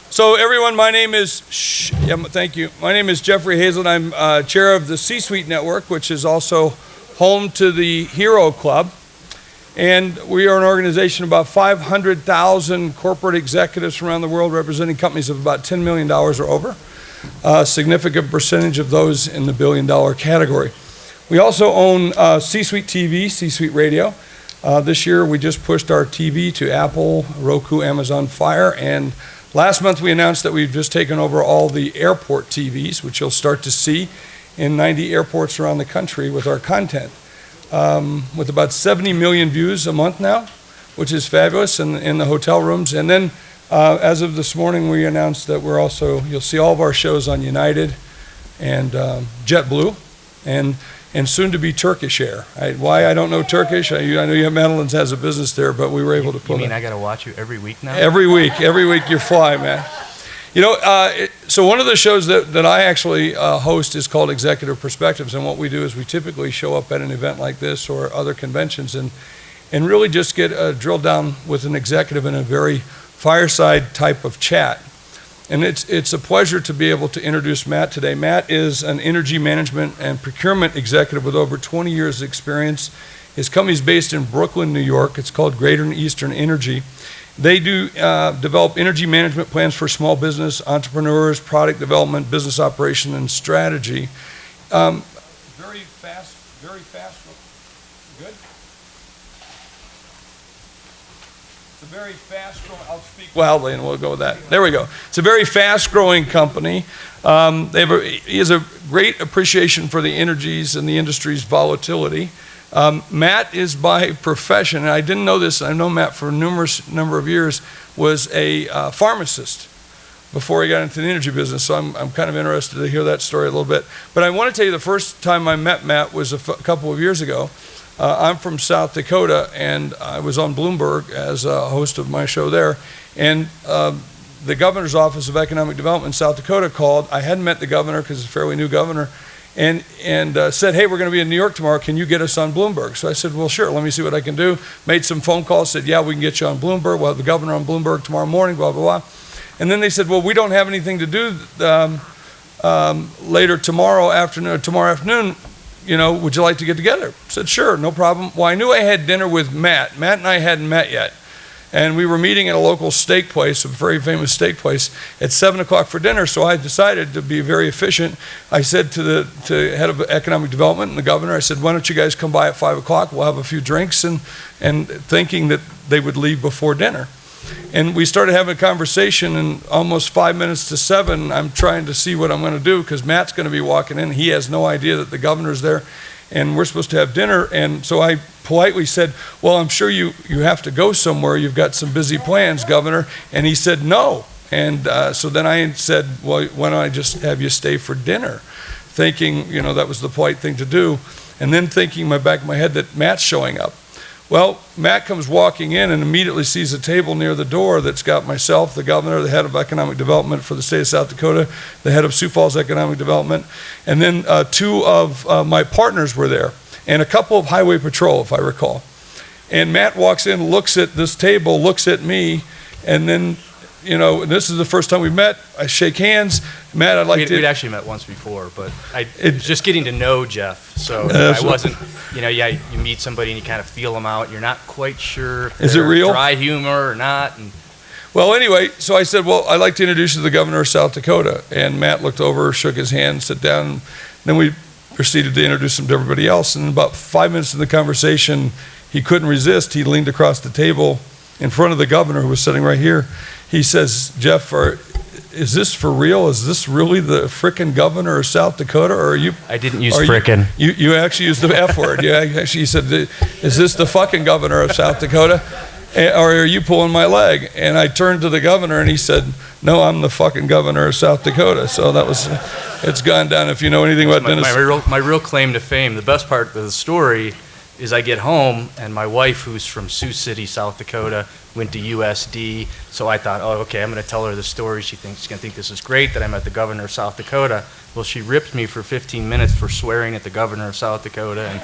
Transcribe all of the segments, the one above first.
So everyone, my name is, thank you. My name is Jeffrey Hayzlett. I'm chair of the C-Suite Network, which is also home to the Hero Club. And we are an organization of about 500,000 corporate executives from around the world representing companies of about $10 million or over. A significant percentage of those in the billion-dollar category. We also own C-Suite TV, C-Suite Radio. This year we just pushed our TV to Apple, Roku, Amazon Fire, and last month we announced that we've just taken over all the airport TVs, which you'll start to see in 90 airports around the country with our content. With about 70 million views a month now, which is fabulous in the hotel rooms. And then as of this morning, we announced that we're also, you'll see all of our shows on United and JetBlue and soon to be Turkish Air. Why I don't know Turkish, I know you have Madeline's has a business there, but we were able to pull it. You mean I got to watch you every week now? Every week you fly, man. You know, so one of the shows that I actually host is called Executive Perspectives, and what we do is we typically show up at an event like this or other conventions and really just get drilled down with an executive in a very fireside type of chat. And it's a pleasure to be able to introduce Matt today. Matt is an energy management and procurement executive with over 20 years experience. His company is based in Brooklyn, New York. It's called Greater and Eastern Energy. They do develop energy management plans for small business, entrepreneurs, product development, business operation, and strategy. Very fast, good? It's a very fast growing, I'll speak loudly and we'll go with that. There we go. It's a very fast growing company. He has a great appreciation for the energies and the industry's volatility. Matt is by profession, and I didn't know this, I've known Matt for a number of years, was a pharmacist before he got into the energy business, so I'm kind of interested to hear that story a little bit. But I want to tell you the first time I met Matt was a couple of years ago. I'm from South Dakota, and I was on Bloomberg as a host of my show there, and the governor's office of economic development in South Dakota called. I hadn't met the governor because he's a fairly new governor, and said, hey, we're going to be in New York tomorrow, can you get us on Bloomberg? So I said, well, sure, let me see what I can do. Made some phone calls, said, yeah, we can get you on Bloomberg. We'll have the governor on Bloomberg tomorrow morning, blah, blah, blah. And then they said, well, we don't have anything to do later tomorrow afternoon, you know, would you like to get together? I said, sure, no problem. Well, I knew I had dinner with Matt. Matt and I hadn't met yet. And we were meeting at a local steak place, a very famous steak place, at 7 o'clock for dinner. So I decided to be very efficient. I said to the head of economic development and the governor, I said, why don't you guys come by at 5 o'clock? We'll have a few drinks, and thinking that they would leave before dinner. And we started having a conversation, and almost 5 minutes to 7, I'm trying to see what I'm going to do because Matt's going to be walking in. He has no idea that the governor's there, and we're supposed to have dinner. And so I politely said, well, I'm sure you have to go somewhere. You've got some busy plans, Governor. And he said, no. And so then I said, well, why don't I just have you stay for dinner? Thinking, you know, that was the polite thing to do. And then thinking in the back of my head that Matt's showing up. Well, Matt comes walking in and immediately sees a table near the door that's got myself, the governor, the head of economic development for the state of South Dakota, the head of Sioux Falls Economic Development, and then two of my partners were there, and a couple of highway patrol, if I recall. And Matt walks in, looks at this table, looks at me, and then, you know, this is the first time we met. I shake hands. Matt, I'd like to... We'd actually met once before, but just getting to know Jeff. So I wasn't, you know, yeah, you meet somebody and you kind of feel them out. You're not quite sure if is it real? Dry humor or not. And well, anyway, so I said, well, I'd like to introduce you to the governor of South Dakota. And Matt looked over, shook his hand, sat down. And then we proceeded to introduce him to everybody else. And about 5 minutes in the conversation, he couldn't resist. He leaned across the table in front of the governor, who was sitting right here. He says, Jeff, is this for real? Is this really the frickin' governor of South Dakota? Or are you? I didn't use frickin'. You actually used the F word. You actually said, is this the fucking governor of South Dakota? Or are you pulling my leg? And I turned to the governor and he said, no, I'm the fucking governor of South Dakota. So that was, it's gone down. If you know anything about Dennis. My real claim to fame, the best part of the story is I get home, and my wife, who's from Sioux City, South Dakota, went to USD, so I thought, oh, okay, I'm going to tell her the story. She's going to think this is great that I met the governor of South Dakota. Well, she ripped me for 15 minutes for swearing at the governor of South Dakota, and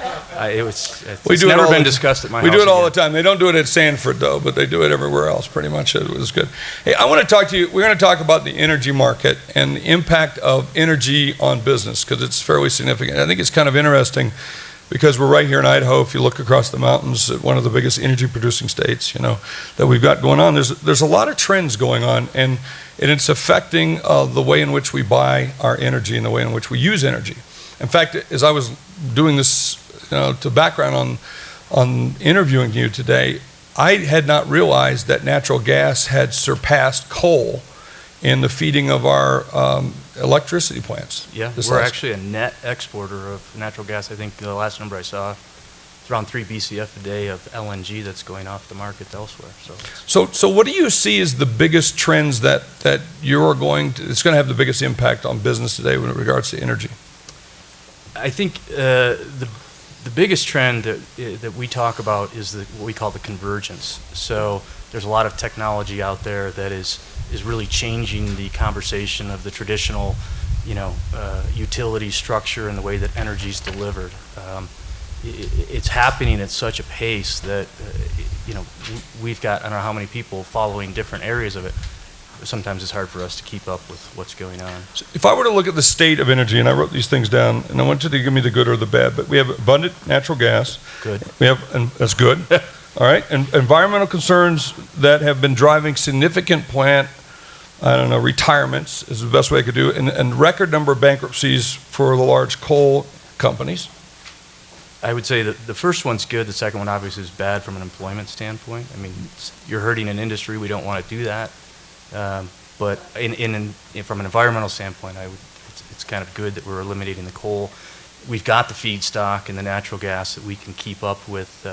it's never been discussed at my house. We do it all the time. They don't do it at Sanford, though, but they do it everywhere else, pretty much. It was good. Hey, I want to talk to you. We're going to talk about the energy market and the impact of energy on business, because it's fairly significant. I think it's kind of interesting, because we're right here in Idaho. If you look across the mountains at one of the biggest energy producing states, that we've got going on, there's a lot of trends going on, and it's affecting the way in which we buy our energy and the way in which we use energy. In fact, as I was doing this, to background on interviewing you today, I had not realized that natural gas had surpassed coal in the feeding of our electricity plants. Yeah, we're actually a net exporter of natural gas. I think the last number I saw, it's around 3 BCF a day of LNG that's going off the market elsewhere. So what do you see as the biggest trends that you're it's going to have the biggest impact on business today with regards to energy? I think the biggest trend that we talk about is what we call the convergence. So there's a lot of technology out there that is really changing the conversation of the traditional, utility structure and the way that energy is delivered. It's happening at such a pace that, we've got, I don't know how many people following different areas of it. Sometimes it's hard for us to keep up with what's going on. So if I were to look at the state of energy, and I wrote these things down, and I want you to give me the good or the bad, but we have abundant natural gas. Good. And that's good. All right. And environmental concerns that have been driving significant plant, retirements is the best way I could do it, and record number of bankruptcies for the large coal companies. I would say that the first one's good. The second one obviously is bad from an employment standpoint. I mean, you're hurting an industry. We don't want to do that. But from an environmental standpoint, it's kind of good that we're eliminating the coal. We've got the feedstock and the natural gas that we can keep up with,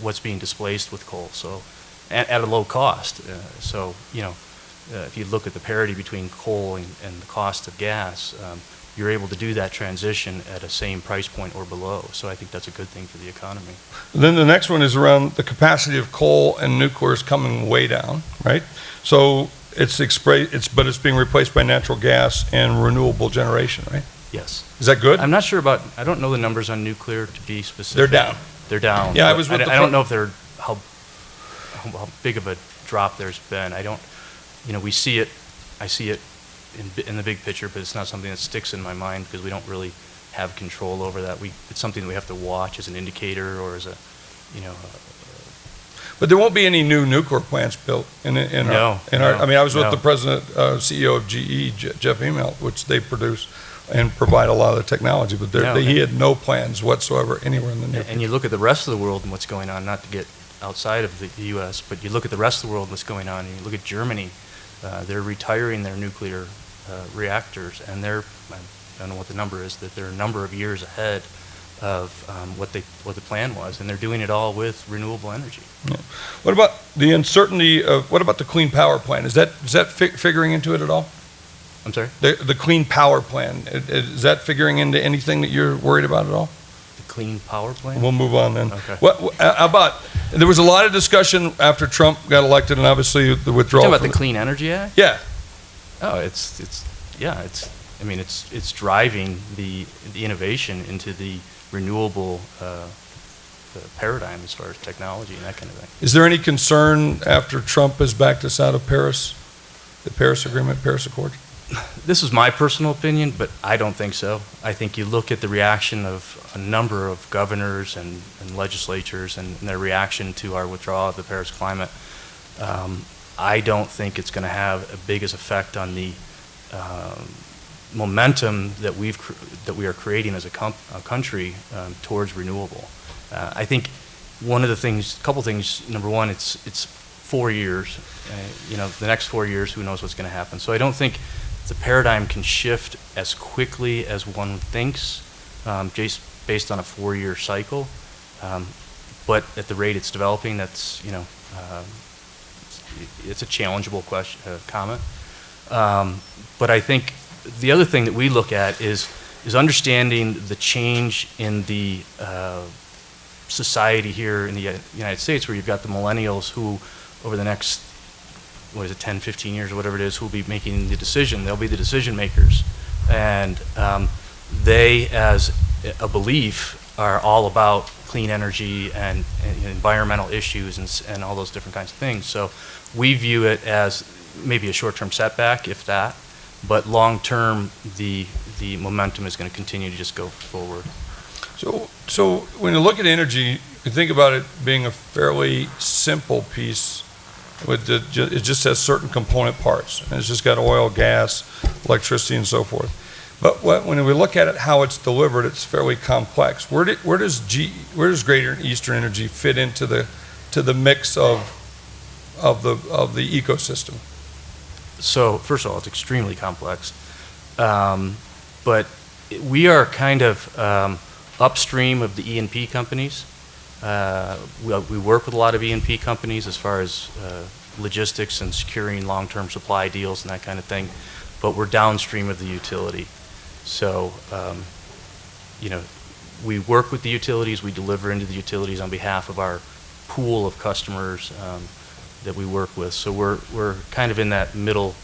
what's being displaced with coal. So, at a low cost. If you look at the parity between coal and the cost of gas, you're able to do that transition at a same price point or below. So I think that's a good thing for the economy. Then the next one is around the capacity of coal and nuclear is coming way down, right? So it's being replaced by natural gas and renewable generation, right? Yes. Is that good? I'm not sure I don't know the numbers on nuclear to be specific. They're down. They're down. Yeah, I don't know if how big of a drop there's been. We see it. I see it in the big picture, but it's not something that sticks in my mind because we don't really have control over that. It's something that we have to watch as an indicator or as a. But there won't be any new nuclear plants built in our. I mean, I was with the president, CEO of GE, Jeff Immelt, which they produce and provide a lot of the technology, but he had no plans whatsoever anywhere in the near future. And you look at the rest of the world and what's going on, not to get outside of the U.S., but you look at the rest of the world and what's going on, and you look at Germany, they're retiring their nuclear reactors, and I don't know what the number is, that they're a number of years ahead of what the plan was, and they're doing it all with renewable energy. Yeah. What about the uncertainty of, what about the clean power plan? Is that figuring into it at all? I'm sorry? The clean power plan, is that figuring into anything that you're worried about at all? The clean power plan? We'll move on then. Okay. How about, there was a lot of discussion after Trump got elected, and obviously the withdrawal. You're talking about the Clean Energy Act? Yeah. Oh, it's driving the innovation into the renewable paradigm as far as technology and that kind of thing. Is there any concern after Trump has backed us out of Paris, the Paris Agreement, Paris Accord? This is my personal opinion, but I don't think so. I think you look at the reaction of a number of governors and legislatures and their reaction to our withdrawal of the Paris climate. I don't think it's going to have a biggest effect on the momentum that we are creating as a country towards renewable. I think a couple things. Number one, it's 4 years. The next 4 years, who knows what's going to happen. So I don't think the paradigm can shift as quickly as one thinks, just based on a 4-year cycle. But at the rate it's developing, that's it's a challengeable comment. But I think the other thing that we look at is understanding the change in the society here in the United States where you've got the millennials who, over the next, 10, 15 years or whatever it is, who will be making the decision. They'll be the decision makers. And they, as a belief, are all about clean energy and environmental issues and all those different kinds of things. So we view it as maybe a short-term setback, if that, but long-term, the momentum is going to continue to just go forward. So when you look at energy, you think about it being a fairly simple piece. It just has certain component parts, and it's just got oil, gas, electricity, and so forth. But when we look at it, how it's delivered, it's fairly complex. Where does Greater Eastern Energy fit into the mix of the ecosystem? So first of all, it's extremely complex, but we are kind of upstream of the E&P companies. We work with a lot of E&P companies as far as logistics and securing long-term supply deals and that kind of thing, but we're downstream of the utility. So, we work with the utilities, we deliver into the utilities on behalf of our pool of customers that we work with. So we're kind of in that middle,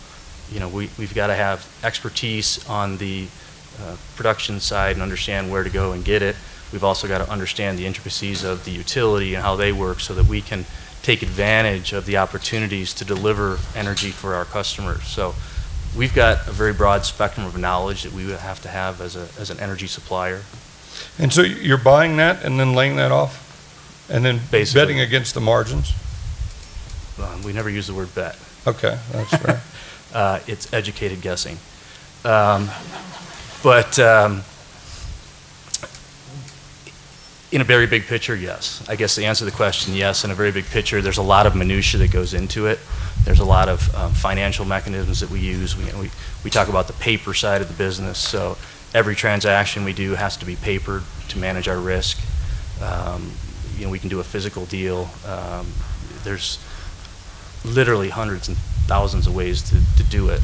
we've got to have expertise on the production side and understand where to go and get it. We've also got to understand the intricacies of the utility and how they work so that we can take advantage of the opportunities to deliver energy for our customers. So we've got a very broad spectrum of knowledge that we would have to have as an energy supplier. And so you're buying that and then laying that off and then Basically. betting against the margins? We never use the word bet. Okay, that's fair. It's educated guessing. In a very big picture, yes. I guess to answer the question, yes. In a very big picture, there's a lot of minutia that goes into it. There's a lot of financial mechanisms that we use. We talk about the paper side of the business. So every transaction we do has to be papered to manage our risk. We can do a physical deal. There's literally hundreds and thousands of ways to do it.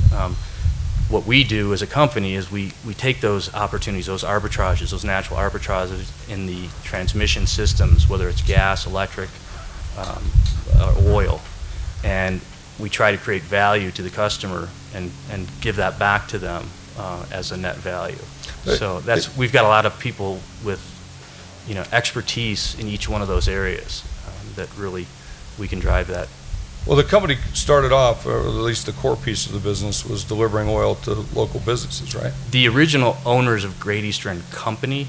What we do as a company is we take those opportunities, those arbitrages, those natural arbitrages in the transmission systems, whether it's gas, electric, or oil, and we try to create value to the customer and give that back to them as a net value. So we've at a lot of people with expertise in each one of those areas that really we can drive that. Well, the company started off, or at least the core piece of the business, was delivering oil to local businesses, right? The original owners of Great Eastern Company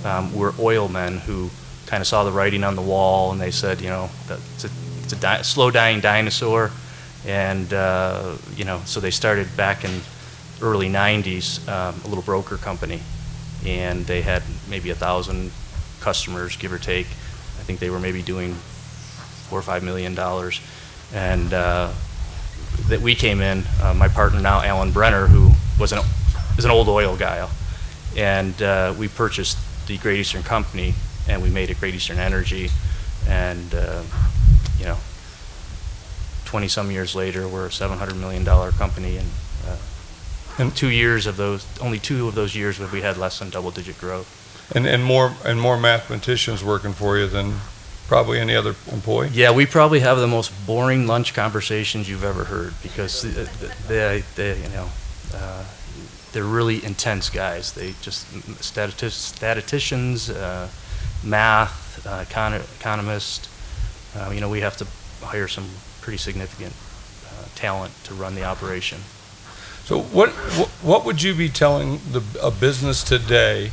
were oil men who kind of saw the writing on the wall, and they said, that it's a slow-dying dinosaur, and so they started back in early 90s, a little broker company, and they had maybe 1,000 customers, give or take. I think they were maybe doing $4 or $5 million. And that we came in, my partner now, Alan Brenner, who is an old oil guy, and we purchased the Great Eastern Company, and we made it Great Eastern Energy, and 20-some years later, we're a $700 million company, and only 2 of those years have we had less than double-digit growth. And more mathematicians working for you than probably any other employee? Yeah, we probably have the most boring lunch conversations you've ever heard because they're really intense guys. They just statisticians, math, economists. We have to hire some pretty significant talent to run the operation. So what would you be telling a business today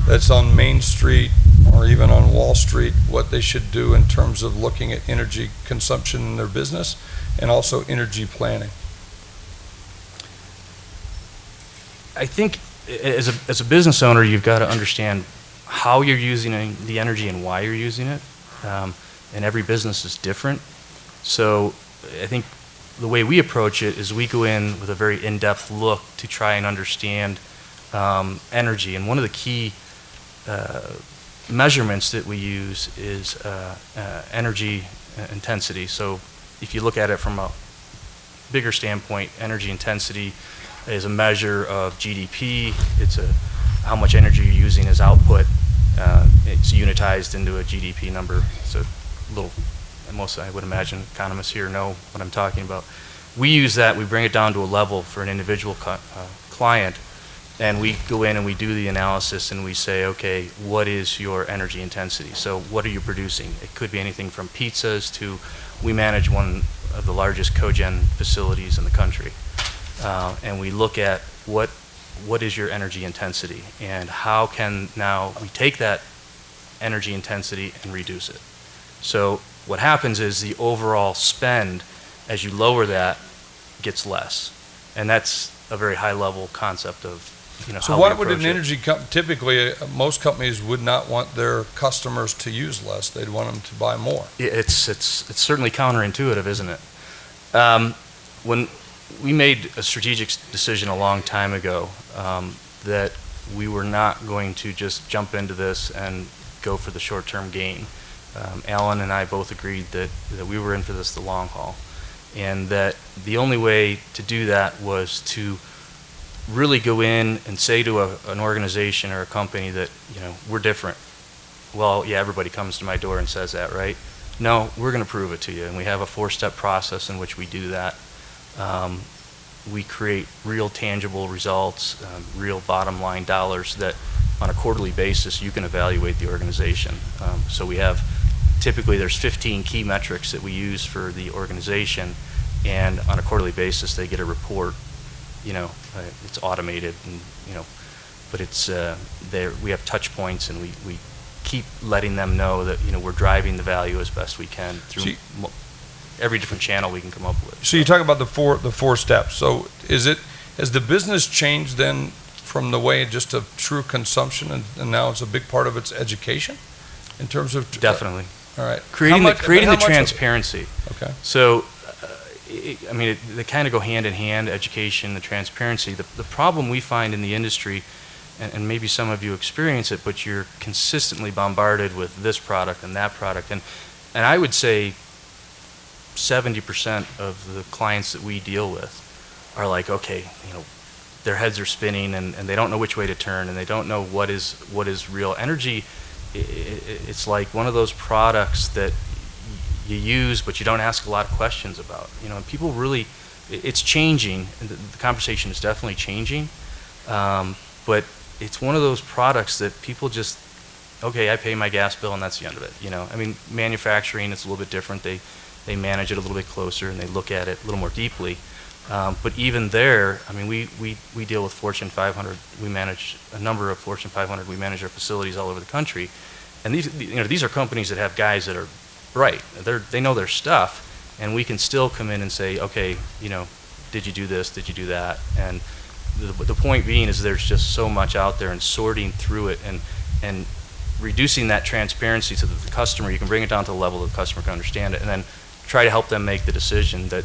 that's on Main Street or even on Wall Street, what they should do in terms of looking at energy consumption in their business and also energy planning? I think as a business owner, you've got to understand how you're using the energy and why you're using it. And every business is different. So I think the way we approach it is we go in with a very in-depth look to try and understand energy. And one of the key measurements that we use is energy intensity. So if you look at it from a bigger standpoint, energy intensity is a measure of GDP. It's how much energy you're using as output. It's unitized into a GDP number. So little, most I would imagine economists here know what I'm talking about. We use that, we bring it down to a level for an individual client, and we go in and we do the analysis and we say, okay, what is your energy intensity? So what are you producing? It could be anything from pizzas to, we manage one of the largest cogen facilities in the country. And we look at what is your energy intensity and how can now we take that energy intensity and reduce it. So what happens is the overall spend, as you lower that, gets less. And that's a very high level concept of, So how why we would approach an it. energy company, typically, most companies would not want their customers to use less. They'd want them to buy more. It's certainly counterintuitive, isn't it? When we made a strategic decision a long time ago that we were not going to just jump into this and go for the short-term gain. Alan and I both agreed that we were in for this the long haul, and that the only way to do that was to really go in and say to an organization or a company that, we're different. Well, yeah, everybody comes to my door and says that, right? No, we're going to prove it to you, and we have a 4-step process in which we do that. We create real tangible results, real bottom line dollars that on a quarterly basis you can evaluate the organization. So we have, typically there's 15 key metrics that we use for the organization, and on a quarterly basis they get a report. It's automated, and but it's there. We have touch points, and we keep letting them know that we're driving the value as best we can through every different channel we can come up with. So you talk about the four steps. So has the business changed then from the way just of true consumption, and now it's a big part of its education in terms of Definitely. All right. Creating How the much of it? transparency. Okay. So, they kind of go hand in hand, education, the transparency. The problem we find in the industry, and maybe some of you experience it, but you're consistently bombarded with this product and that product. And I would say 70% of the clients that we deal with are like, okay, their heads are spinning and they don't know which way to turn, and they don't know what is real energy. It's like one of those products that you use but you don't ask a lot of questions about. And people really, it's changing, and the conversation is definitely changing, but it's one of those products that people just, okay, I pay my gas bill and that's the end of it. Manufacturing, it's a little bit different. They manage it a little bit closer and they look at it a little more deeply. But even there, we deal with Fortune 500. We manage a number of Fortune 500. We manage our facilities all over the country, and these are companies that have guys that are bright. They know their stuff, and we can still come in and say, okay, did you do this? Did you do that? And the point being is there's just so much out there, and sorting through it and reducing that transparency so that the customer, you can bring it down to the level that the customer can understand it, and then try to help them make the decision that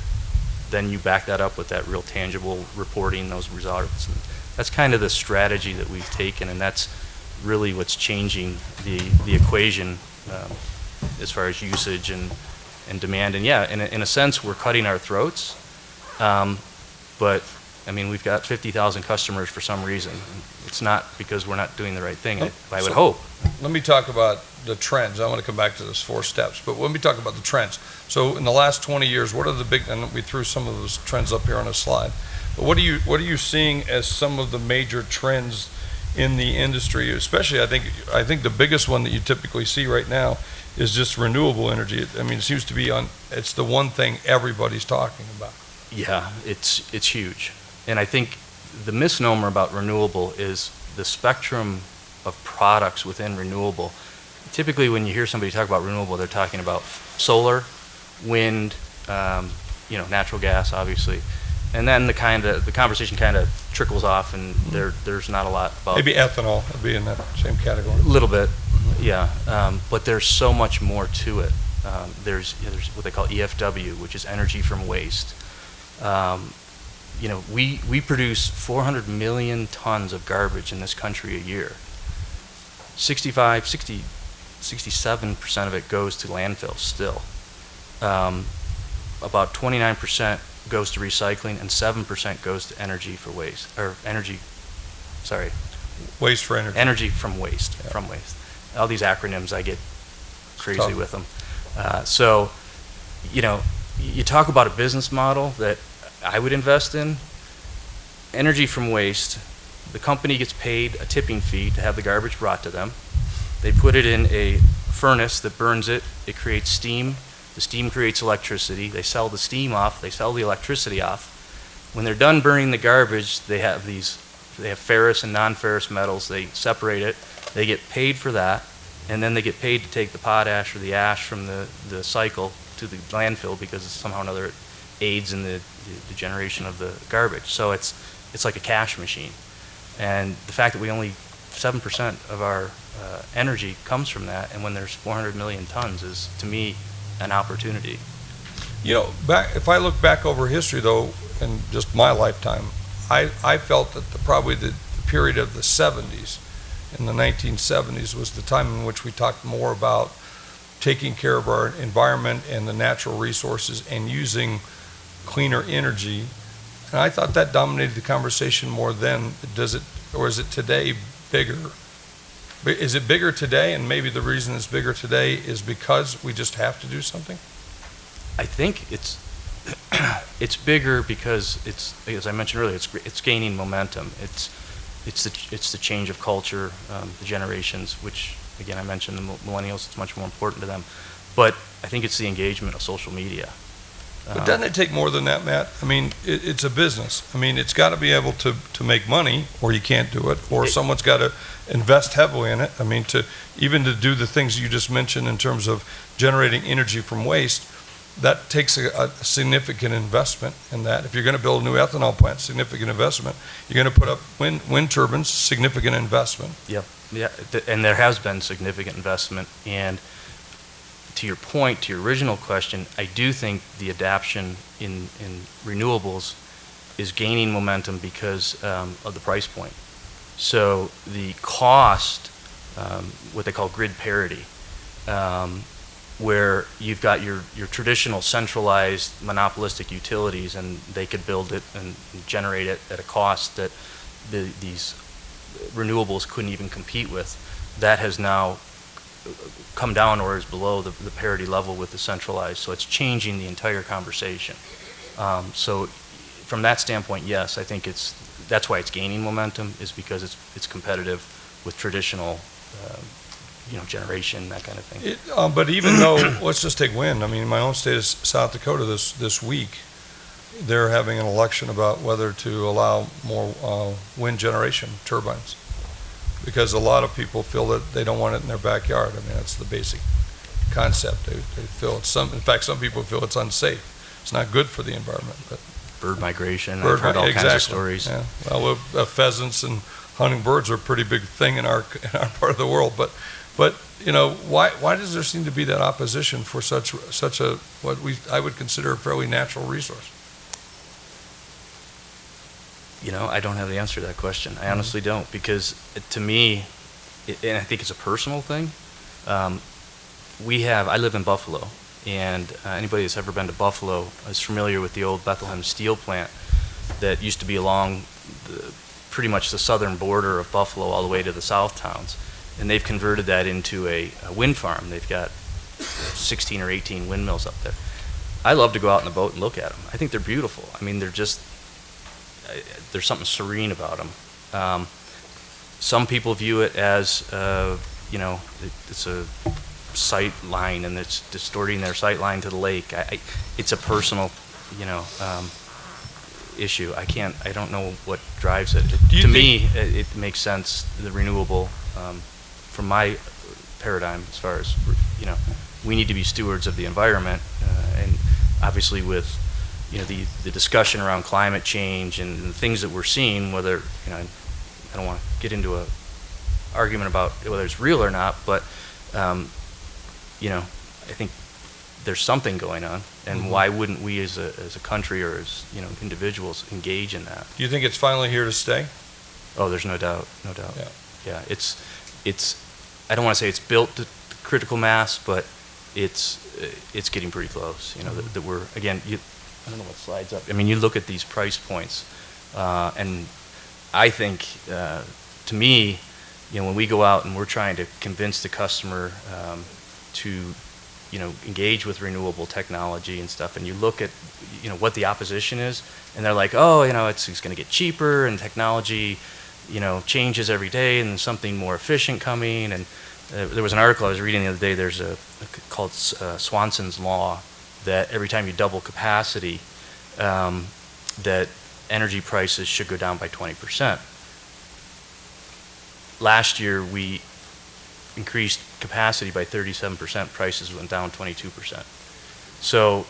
then you back that up with that real tangible reporting, those results. And that's kind of the strategy that we've taken, and that's really what's changing the equation as far as usage and demand. And yeah, in a sense, we're cutting our throats, but we've got 50,000 customers for some reason. It's not because we're not doing the right thing, I would hope. Let me talk about the trends. I want to come back to those 4 steps, but let me talk about the trends. So in the last 20 years, what are the big, and we threw some of those trends up here on a slide, but what are you seeing as some of the major trends in the industry? Especially, I think the biggest one that you typically see right now is just renewable energy. It seems to be it's the one thing everybody's talking about. Yeah, it's huge. And I think the misnomer about renewable is the spectrum of products within renewable. Typically, when you hear somebody talk about renewable, they're talking about solar, wind, natural gas, obviously, and then the conversation kind of trickles off, and there's not a lot about maybe ethanol would be in that same category. A little bit, yeah, but there's so much more to it. There's what they call EFW, which is energy from waste. We produce 400 million tons of garbage in this country a year. 67% of it goes to landfill still. About 29% goes to recycling, and 7% goes to energy for waste, or waste for energy. Energy From waste, yeah. from waste. All these acronyms, I get crazy Tough. with them. So, you know, you talk about a business model that I would invest in. Energy from waste. The company gets paid a tipping fee to have the garbage brought to them. They put it in a furnace that burns it. It creates steam. The steam creates electricity. They sell the steam off. They sell the electricity off. When they're done burning the garbage, they have ferrous and non-ferrous metals. They separate it. They get paid for that, and then they get paid to take the potash or the ash from the cycle to the landfill because somehow or another it aids in the generation of the garbage. So it's like a cash machine. And the fact that we only 7% of our energy comes from that, and when there's 400 million tons is, to me, an opportunity. You know, if I look back over history, though, in just my lifetime, I felt that probably the period of the 70s, in the 1970s, was the time in which we talked more about taking care of our environment and the natural resources and using cleaner energy. And I thought that dominated the conversation more then. Does it, or is it today bigger? Is it bigger today? And maybe the reason it's bigger today is because we just have to do something? I think it's bigger because it's, as I mentioned earlier, it's gaining momentum. It's the change of culture, the generations, which again I mentioned the millennials. It's much more important to them, but I think it's the engagement of social media. But doesn't it take more than that, Matt? I mean, it's a business. I mean, it's got to be able to make money, or you can't do it, or someone's got to invest heavily in it. I mean, to do the things you just mentioned in terms of generating energy from waste, that takes a significant investment in that. If you're going to build a new ethanol plant, significant investment. You're going to put up wind turbines, significant investment. Yep. Yeah, and there has been significant investment. And to your point, to your original question, I do think the adoption in renewables is gaining momentum because of the price point. So the cost, what they call grid parity, where you've got your traditional centralized monopolistic utilities, and they could build it and generate it at a cost that these renewables couldn't even compete with. That has now come down or is below the parity level with the centralized. So it's changing the entire conversation. So from that standpoint, yes, I think that's why it's gaining momentum, is because it's competitive with traditional generation, that kind of thing. But even though, let's just take wind. I mean, my own state of South Dakota this week, they're having an election about whether to allow more wind generation turbines, because a lot of people feel that they don't want it in their backyard. I mean, that's the basic concept. They feel in fact, some people feel it's unsafe. It's not good for the environment. But bird migration, I've heard all kinds of stories. Yeah. Well, pheasants and hunting birds are a pretty big thing in our part of the world. But why does there seem to be that opposition for such a I would consider a fairly natural resource? I don't have the answer to that question. I honestly don't, because to me, and I think it's a personal thing, I live in Buffalo, and anybody that's ever been to Buffalo is familiar with the old Bethlehem steel plant that used to be along pretty much the southern border of Buffalo all the way to the south towns. And they've converted that into a wind farm. They've got 16 or 18 windmills up there. I love to go out in the boat and look at them. I think they're beautiful. I mean, there's something serene about them. Some people view it as, it's a sight line and it's distorting their sight line to the lake. It's a personal, issue. I don't know what drives it. To me, it makes sense, the renewable, from my paradigm, as far as, we need to be stewards of the environment, and obviously with, the discussion around climate change and the things that we're seeing, whether, I don't want to get into a argument about whether it's real or not, but, I think there's something going on, and why wouldn't we as a country or as, individuals engage in that? Do you think it's finally here to stay? Oh, there's no doubt. Yeah, it's I don't want to say it's built to critical mass, but it's getting pretty close. That we're, again, I don't know what slides up. I mean, you look at these price points, and I think, to me, when we go out and we're trying to convince the customer to, engage with renewable technology and stuff, and you look at, what the opposition is, and they're like, oh, it's going to get cheaper, and technology, changes every day, and there's something more efficient coming. And there was an article I was reading the other day. There's called Swanson's Law, that every time you double capacity, that energy prices should go down by 20%. Last year, we increased capacity by 37%, prices went down 22%. So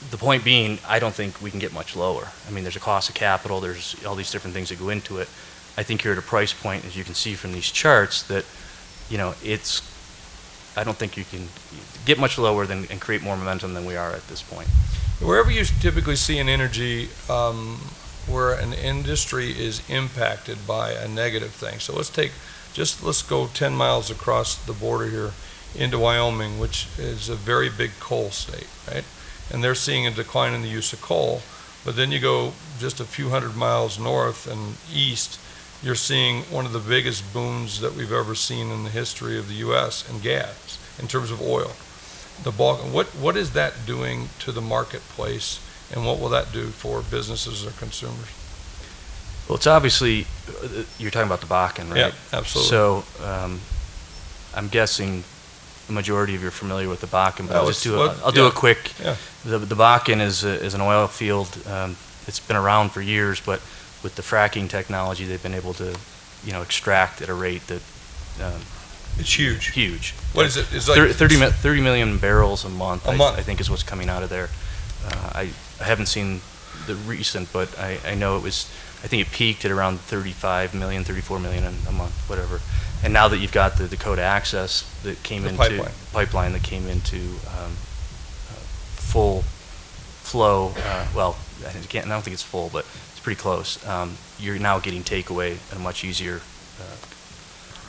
the point being, I don't think we can get much lower. I mean, there's a cost of capital, there's all these different things that go into it. I think you're at a price point, as you can see from these charts, that, I don't think you can get much lower and create more momentum than we are at this point. Wherever you typically see an energy, where an industry is impacted by a negative thing. So let's go 10 miles across the border here into Wyoming, which is a very big coal state, right? And they're seeing a decline in the use of coal. But then you go just a few hundred miles north and east, you're seeing one of the biggest booms that we've ever seen in the history of the U.S. in gas, in terms of oil. The bulk, what is that doing to the marketplace, and what will that do for businesses or consumers? Well, it's obviously, you're talking about the Bakken, right? Yeah, absolutely. So I'm guessing the majority of you are familiar with the Bakken, but I'll do a quick. Yeah. The Bakken is an oil field. It's been around for years, but with the fracking technology, they've been able to, extract at a rate that it's huge. Huge. What is it? It's like 30 million barrels a month. I think is what's coming out of there. I haven't seen the recent, but I know it was. I think it peaked at around 35 million, 34 million a month, whatever. And now that you've got the Dakota Access that came into pipeline that came into full flow. Well, I don't think it's full, but it's pretty close. You're now getting takeaway at a much easier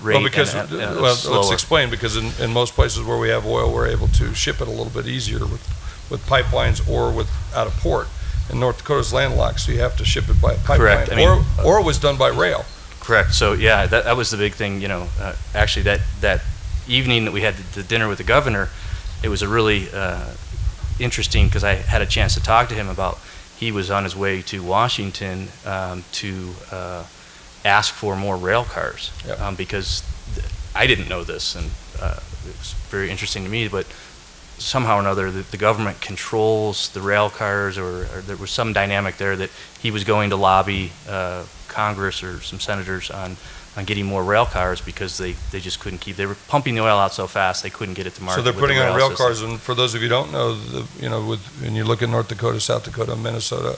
rate. Well, because let's explain. Because in most places where we have oil, we're able to ship it a little bit easier with pipelines or out of port. And North Dakota's landlocked, so you have to ship it by a pipeline. Correct. Or it was done by rail. Correct. So yeah, that was the big thing. Actually, that evening that we had the dinner with the governor, it was a really interesting, because I had a chance to talk to him about. He was on his way to Washington to ask for more rail cars. Yep. Because I didn't know this, and it was very interesting to me. But somehow or another, the government controls the rail cars, or there was some dynamic there that he was going to lobby Congress or some senators on getting more rail cars, because they just couldn't keep. They were pumping the oil out so fast they couldn't get it to market. So they're putting on rail cars, and for those of you who don't know, when you look at North Dakota, South Dakota, Minnesota,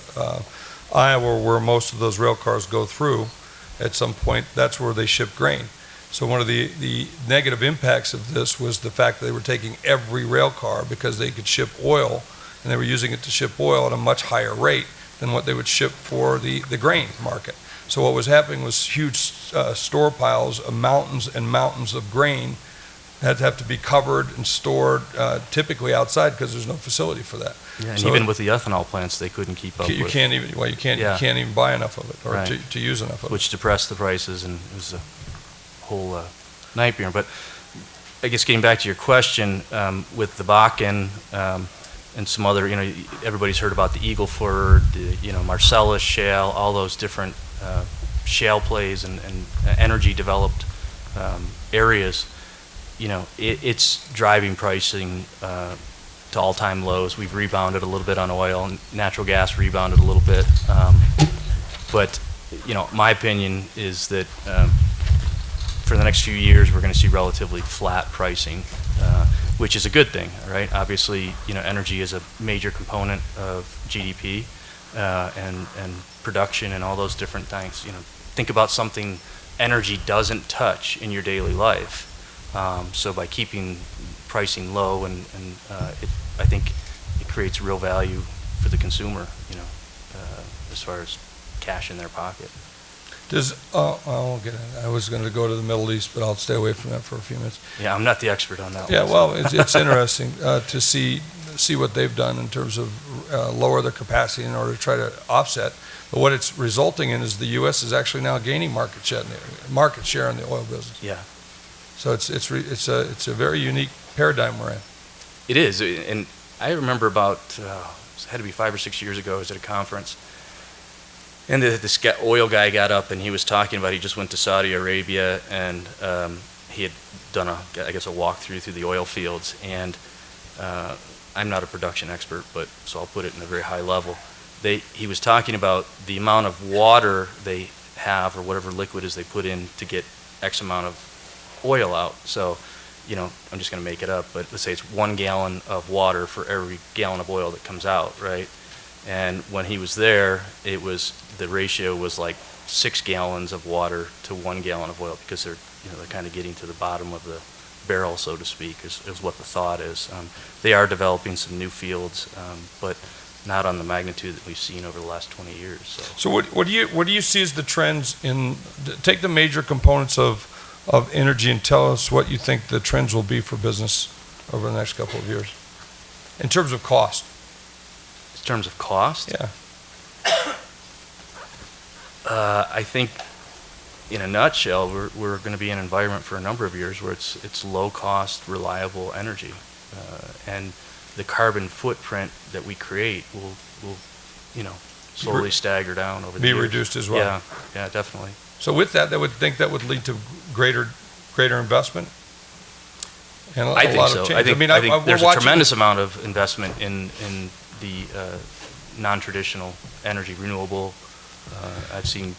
Iowa, where most of those rail cars go through, at some point, that's where they ship grain. So one of the negative impacts of this was the fact that they were taking every rail car, because they could ship oil, and they were using it to ship oil at a much higher rate than what they would ship for the grain market. So what was happening was huge store piles of mountains and mountains of grain that have to be covered and stored, typically outside, because there's no facility for that. Yeah, and so even with the ethanol plants, they couldn't keep up. You can't even buy enough of it, or right. to use enough of it. Which depressed the prices, and it was a whole nightmare. But I guess getting back to your question, with the Bakken and some other, everybody's heard about the Eagle Ford, the Marcellus Shale, all those different shale plays and energy developed areas. It's driving pricing to all-time lows. We've rebounded a little bit on oil, and natural gas rebounded a little bit. But my opinion is that for the next few years, we're going to see relatively flat pricing, which is a good thing, right? Obviously, energy is a major component of GDP and production and all those different things. Think about something energy doesn't touch in your daily life. So by keeping pricing low, and I think it creates real value for the consumer, as far as cash in their pocket. I'll get it. I was going to go to the Middle East, but I'll stay away from that for a few minutes. Yeah, I'm not the expert on that Yeah, one. well, it's interesting to see what they've done in terms of lower their capacity in order to try to offset. But what it's resulting in is the U.S. is actually now gaining market share in the oil business. Yeah. So it's a very unique paradigm we're in. It is, and I remember about, it had to be 5 or 6 years ago, I was at a conference, and this oil guy got up and he was talking about, he just went to Saudi Arabia, and he had done a walkthrough through the oil fields, and I'm not a production expert, but so I'll put it in a very high level. He was talking about the amount of water they have, or whatever liquid is they put in to get X amount of oil out. So, I'm just going to make it up, but let's say it's 1 gallon of water for every gallon of oil that comes out, right? And when he was there, the ratio was like 6 gallons of water to 1 gallon of oil, because they're kind of getting to the bottom of the barrel, so to speak, is what the thought is. They are developing some new fields, but not on the magnitude that we've seen over the last 20 years. So what do you see as the trends take the major components of energy and tell us what you think the trends will be for business over the next couple of years in terms of cost? In terms of cost? Yeah. I think, in a nutshell, we're going to be in an environment for a number of years where it's low cost, reliable energy, and the carbon footprint that we create will slowly stagger down over the years. Be reduced as well. Yeah, definitely. So with that would lead to greater investment. And I think lot so. Of change. I think there's a tremendous this. amount of investment in the non-traditional energy, renewable. I've seen,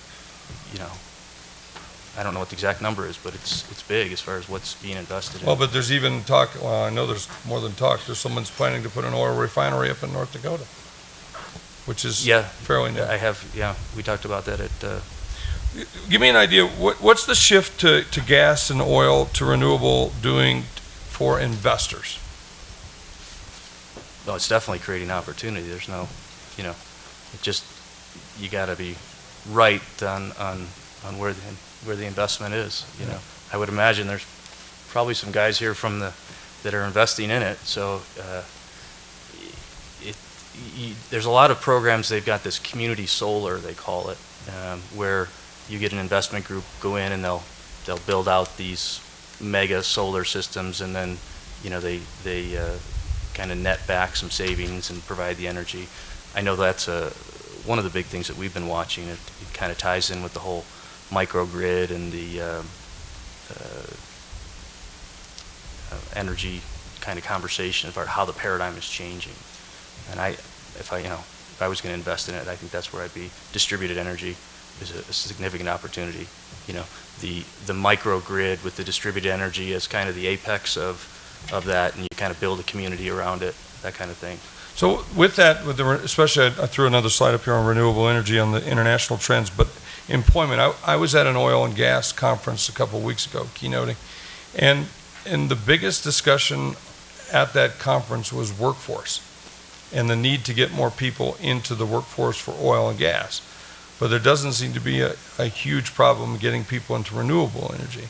I don't know what the exact number is, but it's big as far as what's being invested in. Well, but there's even talk, well, I know there's more than talk, there's someone's planning to put an oil refinery up in North Dakota, which is fairly new. We talked about that at... Give me an idea, what's the shift to gas and oil to renewable doing for investors? Well, it's definitely creating opportunity. There's no, you got to be right on where the investment is. I would imagine there's probably some guys here that are investing in it. So there's a lot of programs. They've got this community solar, they call it, where you get an investment group, go in, and they'll build out these mega solar systems, and then they kind of net back some savings and provide the energy. I know that's one of the big things that we've been watching. It kind of ties in with the whole microgrid and the energy kind of conversation about how the paradigm is changing. And if I was going to invest in it, I think that's where I'd be. Distributed energy is a significant opportunity. The microgrid with the distributed energy is kind of the apex of that, and you kind of build a community around it, that kind of thing. So with that, especially I threw another slide up here on renewable energy on the international trends, but employment. I was at an oil and gas conference a couple of weeks ago, keynoting, and the biggest discussion at that conference was workforce and the need to get more people into the workforce for oil and gas. But there doesn't seem to be a huge problem getting people into renewable energy.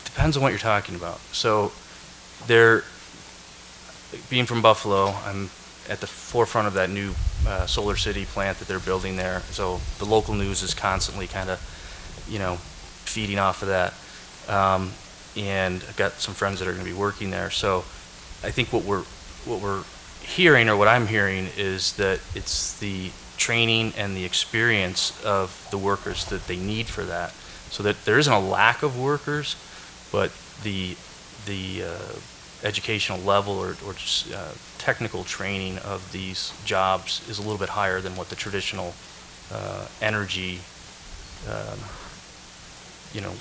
Depends on what you're talking about. So being from Buffalo, I'm at the forefront of that new Solar City plant that they're building there. So the local news is constantly kind of, feeding off of that. And I've got some friends that are going to be working there. So I think what we're hearing, or what I'm hearing, is that it's the training and the experience of the workers that they need for that. So that there isn't a lack of workers, but the educational level or just technical training of these jobs is a little bit higher than what the traditional energy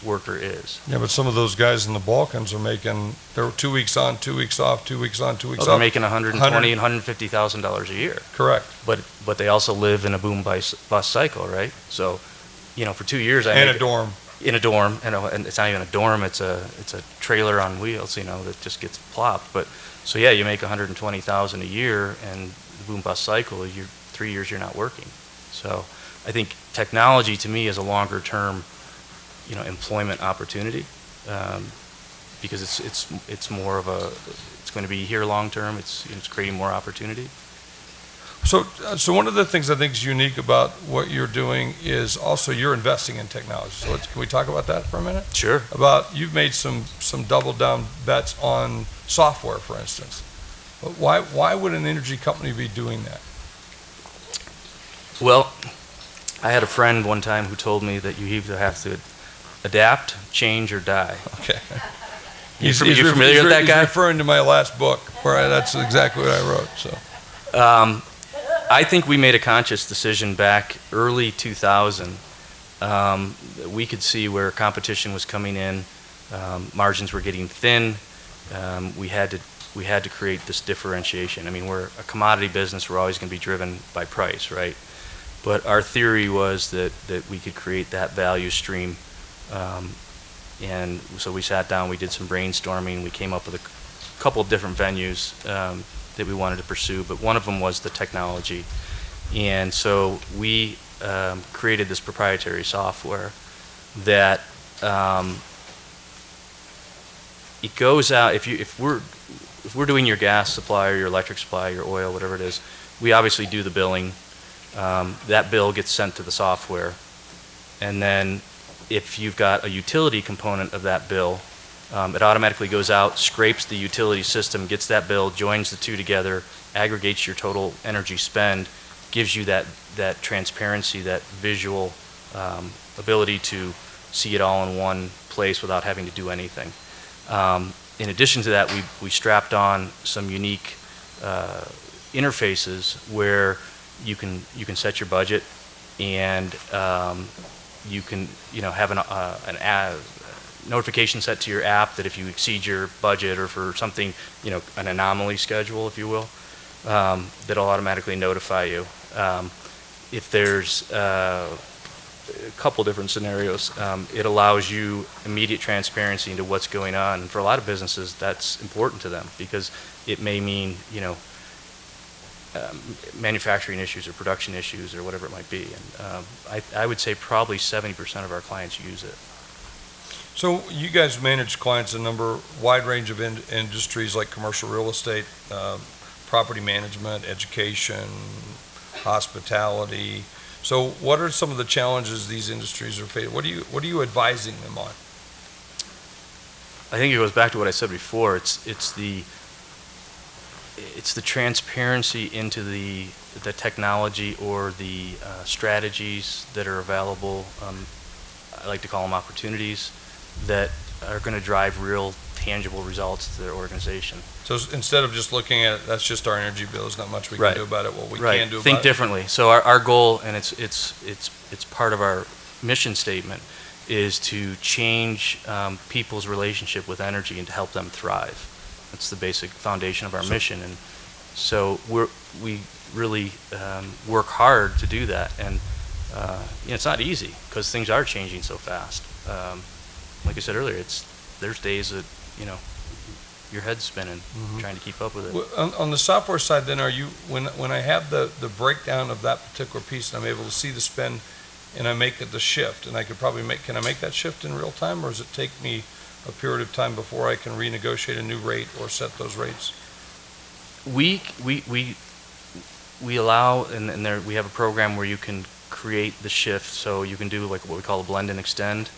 worker is. Yeah, but some of those guys in the Balkans are they're 2 weeks on, 2 weeks off, 2 weeks on, 2 weeks off. They're making $120,000 and $150,000 a year. Correct. But they also live in a boom bust cycle, right? So, for 2 years in a dorm. In a dorm, and it's not even a dorm. It's a trailer on wheels, that just gets plopped. But so yeah, you make $120,000 a year, and boom bust cycle, 3 years you're not working. So I think technology to me is a longer term, employment opportunity, because it's more of it's going to be here long term. It's creating more opportunity. So one of the things I think is unique about what you're doing is also you're investing in technology. So can we talk about that for a minute? Sure. You've made some double down bets on software, for instance. But why would an energy company be doing that? Well, I had a friend one time who told me that you either have to adapt, change, or die. Okay. You familiar with that guy? He's referring to my last book, where that's exactly what I wrote. So. I think we made a conscious decision back early 2000. We could see where competition was coming in, margins were getting thin. We had to create this differentiation. I mean, we're a commodity business. We're always going to be driven by price, right? But our theory was that we could create that value stream. And so we sat down, we did some brainstorming, we came up with a couple of different venues that we wanted to pursue, but one of them was the technology. And so we created this proprietary software that it goes out, if we're doing your gas supply or your electric supply, your oil, whatever it is, we obviously do the billing. That bill gets sent to the software, and then if you've got a utility component of that bill, it automatically goes out, scrapes the utility system, gets that bill, joins the two together, aggregates your total energy spend, gives you that transparency, that visual ability to see it all in one place without having to do anything. In addition to that, we strapped on some unique interfaces where you can set your budget, and you can have an notification set to your app that if you exceed your budget or for something, an anomaly schedule, if you will, that'll automatically notify you. If there's a couple different scenarios, it allows you immediate transparency into what's going on. And for a lot of businesses, that's important to them because it may mean, manufacturing issues or production issues or whatever it might be. And I would say probably 70% of our clients use it. So you guys manage clients in a wide range of industries like commercial real estate, property management, education, hospitality. So what are some of the challenges these industries are facing? What are you advising them on? I think it goes back to what I said before. It's the transparency into the technology or the strategies that are available. I like to call them opportunities that are going to drive real tangible results to their organization. So instead of just looking at it, that's just our energy bill, there's not much we can do about it. What we can do about it. Think differently. So our goal, and it's part of our mission statement, is to change people's relationship with energy and to help them thrive. That's the basic foundation of our mission, and so we really work hard to do that. And it's not easy because things are changing so fast. Like I said earlier, there's days that your head's spinning trying to keep up with it. Well, on the software side, then, are you when I have the breakdown of that particular piece and I'm able to see the spend and I make it the shift, and I could probably can I make that shift in real time, or does it take me a period of time before I can renegotiate a new rate or set those rates? We allow, and there we have a program where you can create the shift, so you can do like what we call a blend and extend.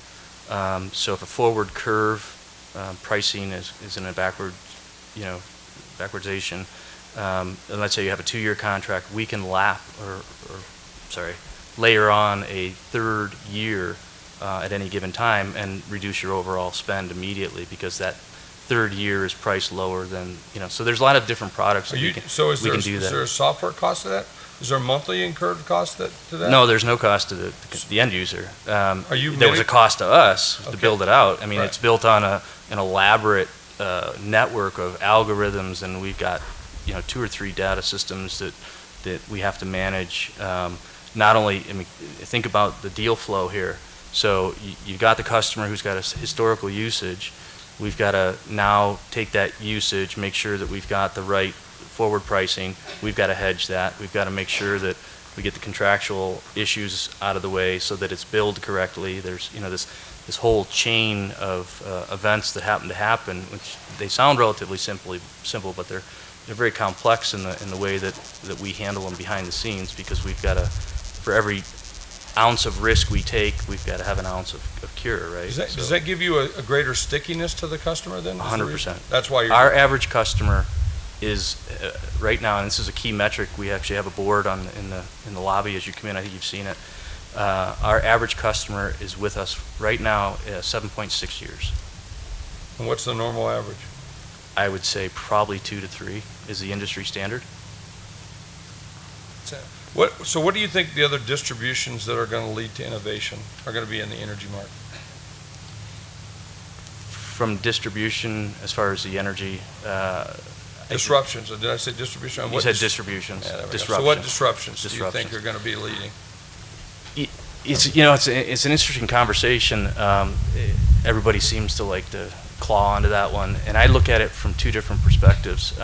So if a forward curve pricing is in a backwardization, and let's say you have a 2-year contract, we can layer on a third year at any given time and reduce your overall spend immediately because that third year is priced lower than, so there's a lot of different products that we can do that. Is there a software cost to that? Is there a monthly incurred cost to that? No, there's no cost to the end user. There was a cost to us to build it out. I mean, Right. It's built on an elaborate network of algorithms, and we've got 2 or 3 data systems that we have to manage. Not only, think about the deal flow here. So you've got the customer who's got a historical usage. We've got to now take that usage, make sure that we've got the right forward pricing. We've got to hedge that. We've got to make sure that we get the contractual issues out of the way so that it's billed correctly. There's, this whole chain of events that happen, which they sound relatively simple, but they're very complex in the way that we handle them behind the scenes, because we've got to, for every ounce of risk we take, we've got to have an ounce of cure, right? Does that give you a greater stickiness to the customer then? 100%. That's why our average customer is right now, and this is a key metric. We actually have a board in the lobby as you come in. I think you've seen it. Our average customer is with us right now 7.6 years. And what's the normal average? I would say probably 2 to 3 is the industry standard. So what do you think the other distributions that are going to lead to innovation are going to be in the energy market? From distribution, as far as the energy, disruptions. Did I say distribution? You said distributions. Yeah, disruption. So what disruptions do you think are going to be leading? It's an interesting conversation. Everybody seems to like to claw onto that one, and I look at it from 2 different perspectives.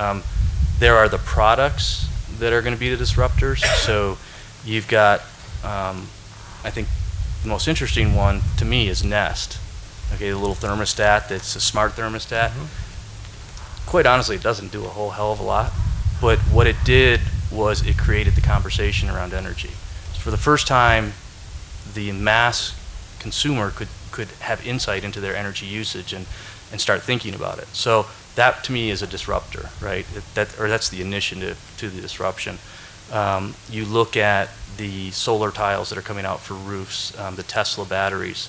There are the products that are going to be the disruptors. So you've got, I think the most interesting one to me is Nest. Okay, the little thermostat that's a smart thermostat. Mm-hmm. Quite honestly, it doesn't do a whole hell of a lot, but what it did was it created the conversation around energy. So for the first time, the mass consumer could have insight into their energy usage and start thinking about it. So that to me is a disruptor, right? That's the initiative to the disruption. You look at the solar tiles that are coming out for roofs, the Tesla batteries,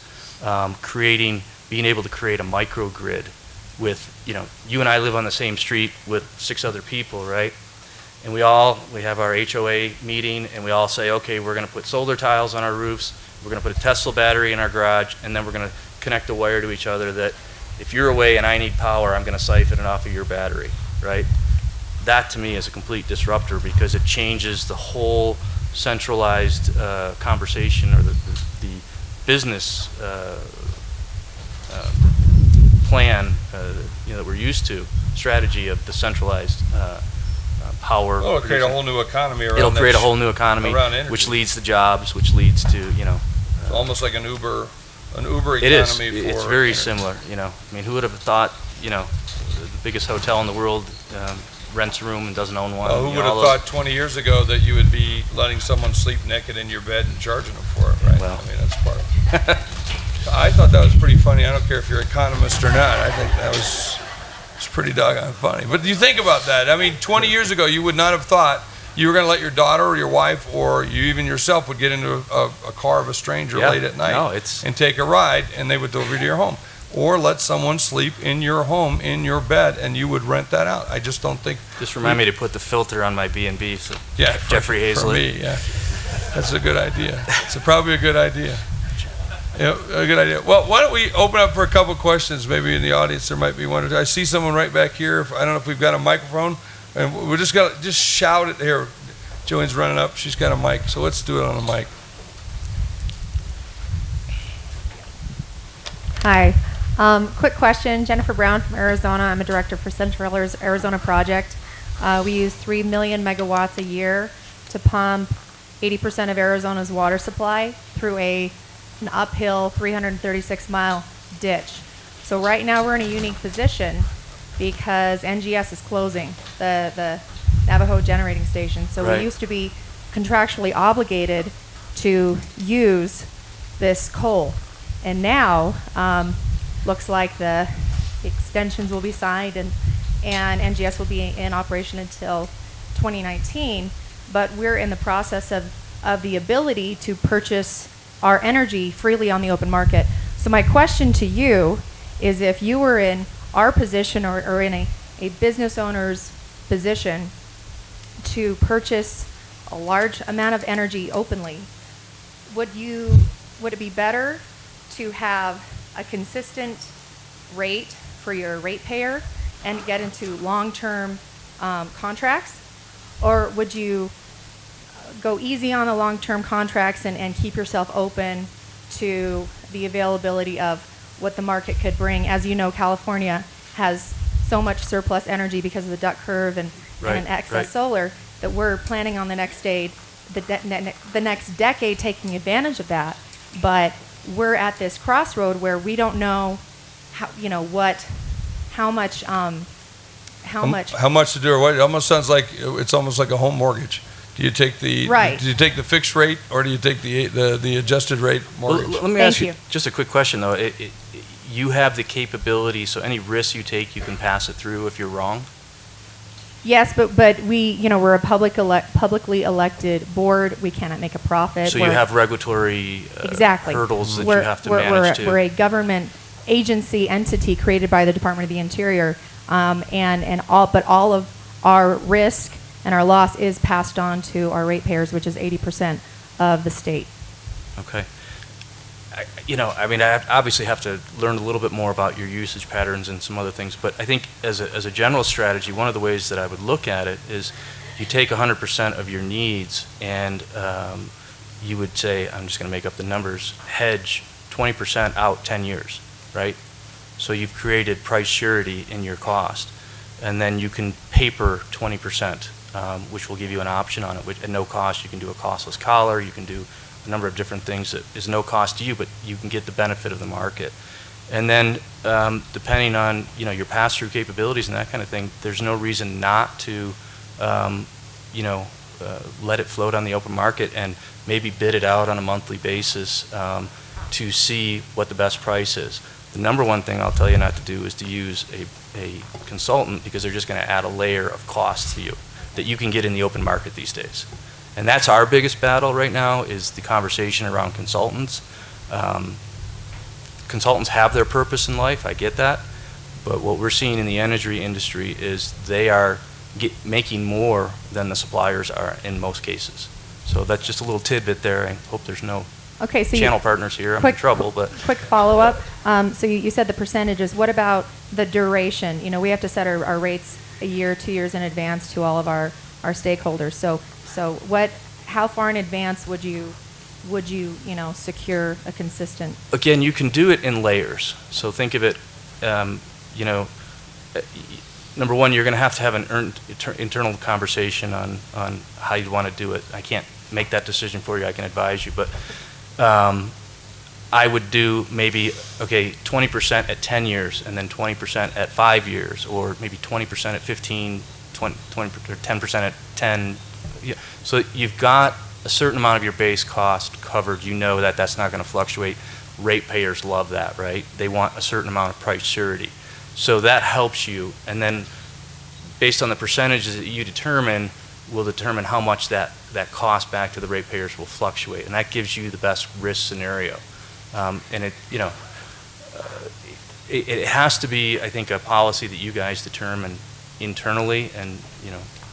being able to create a microgrid with, you and I live on the same street with 6 other people, right? And we have our HOA meeting, and we all say, okay, we're going to put solar tiles on our roofs, we're going to put a Tesla battery in our garage, and then we're going to connect a wire to each other that if you're away and I need power, I'm going to siphon it off of your battery, right? That to me is a complete disruptor, because it changes the whole centralized conversation, or the business plan that we're used to, strategy of the centralized power. Well, it'll create a whole new economy around. It'll create a whole new economy, which leads to jobs, which leads to it's almost like an Uber economy. It is. For it's very similar. I mean, who would have thought? The biggest hotel in the world rents a room and doesn't own one. Who would have thought 20 years ago that you would be letting someone sleep naked in your bed and charging them for it, right? Well. I mean, that's part of it. I thought that was pretty funny. I don't care if you're an economist or not. I think that was pretty doggone funny. But you think about that. I mean, 20 years ago, you would not have thought you were going to let your daughter or your wife or you even yourself would get into a car of a stranger late at night and take a ride, and they would deliver to your home. Or let someone sleep in your home, in your bed, and you would rent that out. I just don't think... Just remind me to put the filter on my B&B. So yeah, Jeffrey Hayzlett. For me, yeah. That's a good idea. It's probably a good idea. Yeah, a good idea. Well, why don't we open up for a couple questions? Maybe in the audience there might be one or two. I see someone right back here. I don't know if we've got a microphone. And we're just shout it here. Joanne's running up. She's got a mic, so let's do it on a mic. Hi. Quick question. Jennifer Brown from Arizona. I'm a director for Central Arizona Project. We use 3 million megawatts a year to pump 80% of Arizona's water supply through an uphill 336-mile ditch. So right now we're in a unique position because NGS is closing, the Navajo generating station. So right. We used to be contractually obligated to use this coal. And now, looks like the extensions will be signed and NGS will be in operation until 2019. But we're in the process of the ability to purchase our energy freely on the open market. So my question to you is, if you were in our position or in a business owner's position to purchase a large amount of energy openly, would it be better to have a consistent rate for your ratepayer and get into long-term contracts? Or would you go easy on the long-term contracts and keep yourself open to the availability of what the market could bring? As you know, California has so much surplus energy because of the duck curve and an excess solar, that we're planning on the next decade taking advantage of that. But we're at this crossroad where we don't know how much to do, or what? It almost sounds like it's almost like a home mortgage. Do you take the Right. Do you take the fixed rate, or do you take the adjusted rate mortgage? Well, let me ask you just a quick question though. You have the capability, so any risks you take, you can pass it through if you're wrong. Yes, but we're a publicly elected board. We cannot make a profit. So you have regulatory hurdles that you have to manage too. We're a government agency entity created by the Department of the Interior, but all of our risk and our loss is passed on to our ratepayers, which is 80% of the state. Okay. I obviously have to learn a little bit more about your usage patterns and some other things, but I think as a general strategy, one of the ways that I would look at it is you take 100% of your needs and you would say, I'm just going to make up the numbers, hedge 20% out 10 years, right? So you've created price surety in your cost, and then you can paper 20%, which will give you an option on it, which at no cost. You can do a costless collar, you can do a number of different things that is no cost to you, but you can get the benefit of the market. And then depending on your pass-through capabilities and that kind of thing, there's no reason not to let it float on the open market and maybe bid it out on a monthly basis to see what the best price is. The number one thing I'll tell you not to do is to use a consultant, because they're just going to add a layer of cost to you that you can get in the open market these days. And that's our biggest battle right now, is the conversation around consultants. Consultants have their purpose in life, I get that, but what we're seeing in the energy industry is they are making more than the suppliers are in most cases. So that's just a little tidbit there. I hope there's no channel partners here. I'm in trouble, but quick follow-up. So you said the percentages. What about the duration? We have to set our rates a year, 2 years in advance to all of our stakeholders. So how far in advance would you secure a consistent? Again, you can do it in layers. So think of it, number one, you're going to have an internal conversation on how you want to do it. I can't make that decision for you. I can advise you, but I would do maybe 20% at 10 years, and then 20% at 5 years, or maybe 20% at 15, 20 or 10% at 10. So you've got a certain amount of your base cost covered. That's not going to fluctuate. Ratepayers love that, right? They want a certain amount of price surety. So that helps you, and then based on the percentages that you determine, will determine how much that cost back to the ratepayers will fluctuate, and that gives you the best risk scenario. And it has to be, I think, a policy that you guys determine internally, and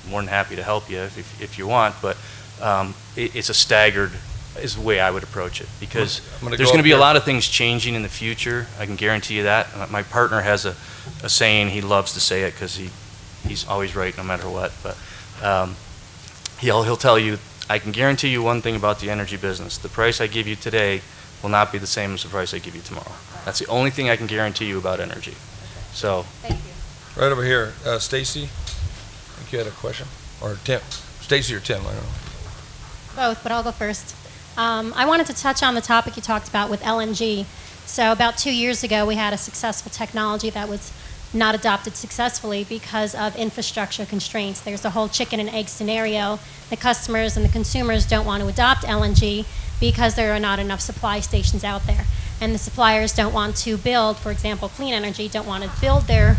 more than happy to help you if you want, but it's a staggered is the way I would approach it, because there's going to be a lot of things changing in the future. I can guarantee you that. My partner has a saying, he loves to say it because he's always right no matter what, but he'll tell you, I can guarantee you one thing about the energy business: the price I give you today will not be the same as the price I give you tomorrow. That's the only thing I can guarantee you about energy. So, thank you. Right over here, Stacy. I think you had a question, or Tim. Stacy or Tim? I don't know. Both, but I'll go first. I wanted to touch on the topic you talked about with LNG. So about 2 years ago, we had a successful technology that was not adopted successfully because of infrastructure constraints. There's the whole chicken and egg scenario. The customers and the consumers don't want to adopt LNG because there are not enough supply stations out there. And the suppliers don't want to build, for example, clean energy, don't want to build their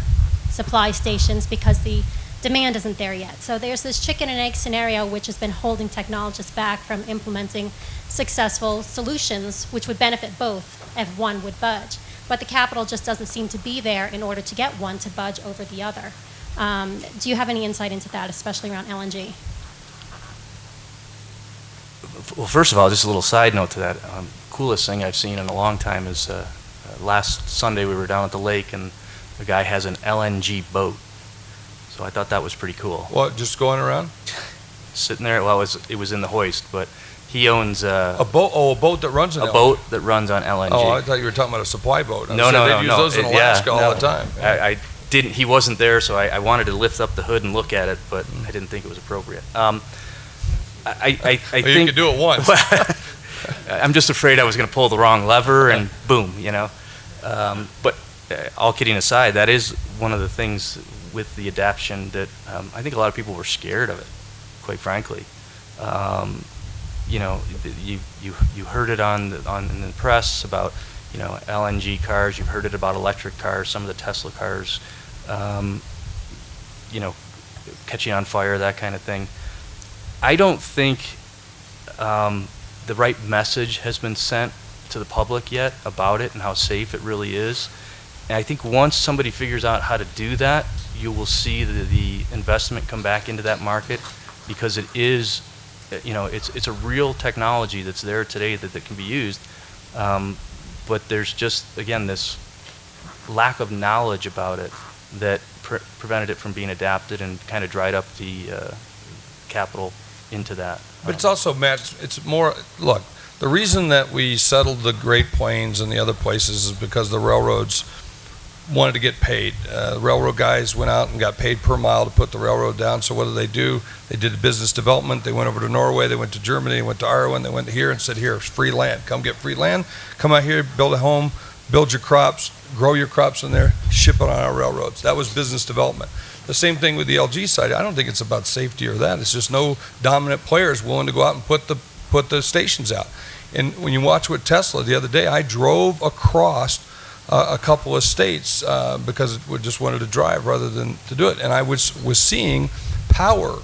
supply stations because the demand isn't there yet. So there's this chicken and egg scenario which has been holding technologists back from implementing successful solutions which would benefit both if one would budge. But the capital just doesn't seem to be there in order to get one to budge over the other. Do you have any insight into that, especially around LNG? Well, first of all, just a little side note to that. Coolest thing I've seen in a long time is last Sunday we were down at the lake, and the guy has an LNG boat. So I thought that was pretty cool. What, just going around? Sitting there, well, it was in the hoist, but he owns a boat. Oh, a boat that runs on LNG. Boat that runs on LNG. Oh, I thought you were talking about a supply boat. No. They use those in Alaska all the time. I he wasn't there, so I wanted to lift up the hood and look at it, but I didn't think it was appropriate. I Well, think you could do it once. I'm just afraid I was going to pull the wrong lever and boom, you know. But all kidding aside, that is one of the things with the adaption that I think a lot of people were scared of it, quite frankly. You know, you heard it in the press about, you know, LNG cars. You've heard it about electric cars, some of the Tesla cars, you know, catching on fire, that kind of thing. I don't think the right message has been sent to the public yet about it and how safe it really is. And I think once somebody figures out how to do that, you will see the investment come back into that market, because it is, you know, it's a real technology that's there today that can be used. But there's just, again, this lack of knowledge about it that prevented it from being adapted and kind of dried up the capital into that. But it's also, Matt, it's more, look, the reason that we settled the Great Plains and the other places is because the railroads wanted to get paid. Railroad guys went out and got paid per mile to put the railroad down. So what do? They did business development. They went over to Norway. They went to Germany. They went to Ireland. They went here and said, here, it's free land. Come get free land. Come out here, build a home, build your crops, grow your crops in there, ship it on our railroads. That was business development. The same thing with the LG side. I don't think it's about safety or that. It's just no dominant players willing to go out and put the stations out. And when you watch with Tesla the other day, I drove across a couple of states because we just wanted to drive rather than to do it. And I was seeing power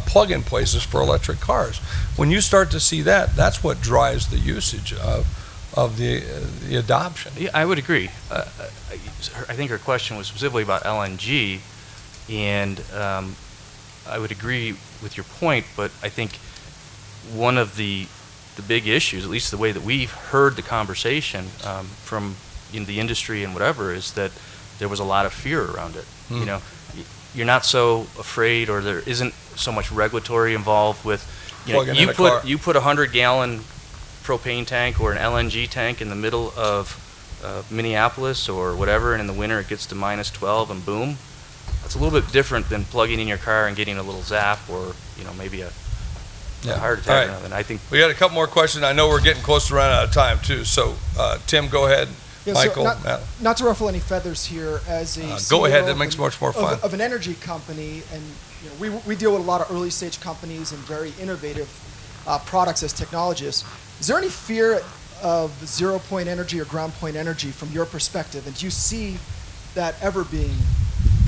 plug-in places for electric cars. When you start to see that, that's what drives the usage of the adoption. Yeah, I would agree. I think her question was specifically about LNG, and I would agree with your point, but I think one of the big issues, at least the way that we've heard the conversation from the industry and whatever, is that there was a lot of fear around it. You know, you're not so afraid, or there isn't so much regulatory involved with, you know, you put a 100-gallon propane tank or an LNG tank in the middle of Minneapolis or whatever, and in the winter it gets to -12 and boom. It's a little bit different than plugging in your car and getting a little zap, or, you know, maybe a heart attack. All right. And I think We got a couple more questions. I know we're getting close to running out of time too. So Tim, go ahead. Yeah, Michael, so Matt. not to ruffle any feathers here, as a Go ahead. CEO That makes it much more fun. of an energy company, and you know, we deal with a lot of early stage companies and very innovative products as technologists. Is there any fear of 0-point energy or ground point energy from your perspective, and do you see that ever being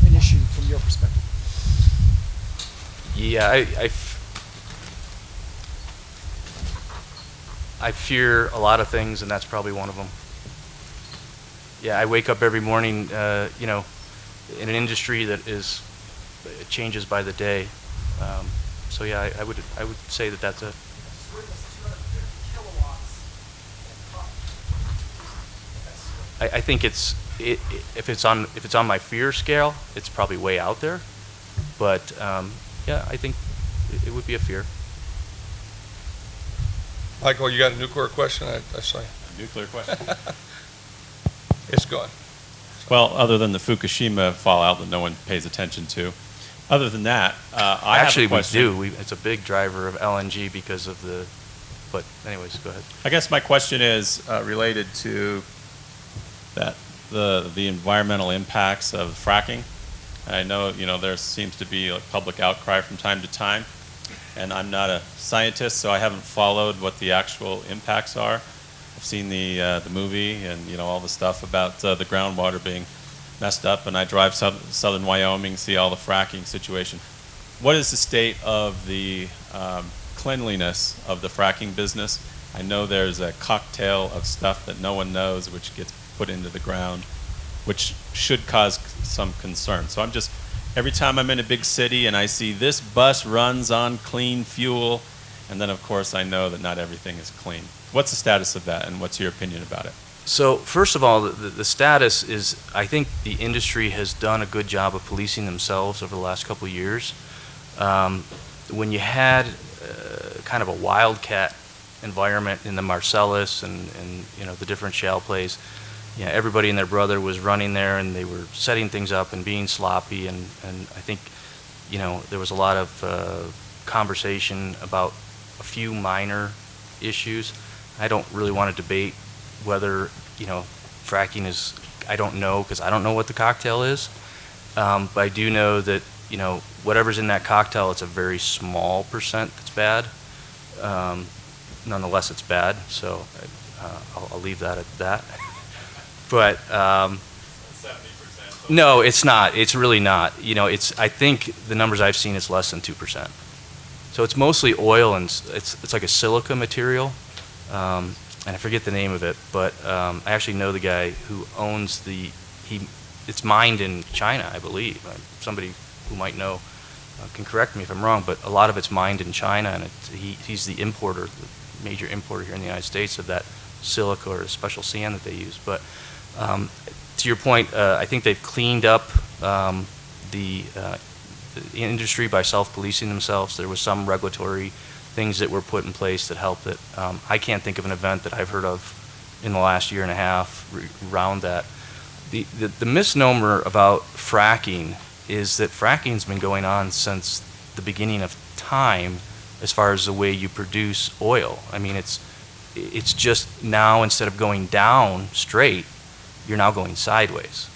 an issue from your perspective? Yeah, I fear a lot of things, and that's probably one of them. Yeah, I wake up every morning, you know, in an industry that it changes by the day. So yeah, I would say that that's a. I think if it's on my fear scale, it's probably way out there. But yeah, I think it would be a fear. Michael, you got a nuclear question? I saw you. A nuclear question? It's gone. Well, other than the Fukushima fallout that no one pays attention to, other than that, I Actually, have a question. we do. It's a big driver of LNG because of the. But anyways, go ahead. I guess my question is related to that the environmental impacts of fracking. And I know, you know, there seems to be a public outcry from time to time, and I'm not a scientist, so I haven't followed what the actual impacts are. I've seen the movie and, you know, all the stuff about the groundwater being messed up, and I drive southern Wyoming, see all the fracking situation. What is the state of the cleanliness of the fracking business? I know there's a cocktail of stuff that no one knows which gets put into the ground, which should cause some concern. So I'm just, every time I'm in a big city and I see this bus runs on clean fuel, and then of course I know that not everything is clean. What's the status of that, and what's your opinion about it? So first of all, the status is, I think the industry has done a good job of policing themselves over the last couple of years. When you had kind of a wildcat environment in the Marcellus and you know, the different shale plays, yeah, everybody and their brother was running there, and they were setting things up and being sloppy, and I think, you know, there was a lot of conversation about a few minor issues. I don't really want to debate whether, you know, fracking is, I don't know, because I don't know what the cocktail is, but I do know that, you know, whatever's in that cocktail, it's a very small percent that's bad. Nonetheless, it's bad, so I'll leave that at that. But 70%. no, it's not. It's really not. You know, I think the numbers I've seen is less than 2%. So it's mostly oil, and it's like a silica material, and I forget the name of it, but I actually know the guy who owns it's mined in China, I believe. Somebody who might know can correct me if I'm wrong, but a lot of it's mined in China, and he's the importer, the major importer here in the United States of that silica or special sand that they use. But to your point, I think they've cleaned up the industry by self-policing themselves. There was some regulatory things that were put in place that helped it. I can't think of an event that I've heard of in the last year and a half around that. The misnomer about fracking is that fracking's been going on since the beginning of time as far as the way you produce oil. I mean, it's just now, instead of going down straight, you're now going sideways.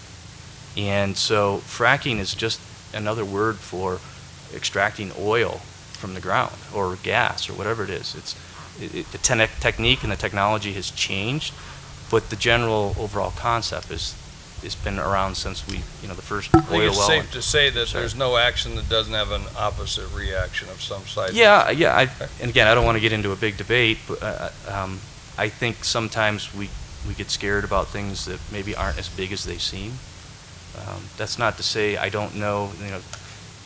And so fracking is just another word for extracting oil from the ground, or gas, or whatever it is. The technique and the technology has changed, but the general overall concept has been around since the first I think oil it's well. safe to say that Sorry. there's no action that doesn't have an opposite reaction of some side. Yeah. And again, I don't want to get into a big debate, but I think sometimes we get scared about things that maybe aren't as big as they seem. That's not to say I don't know.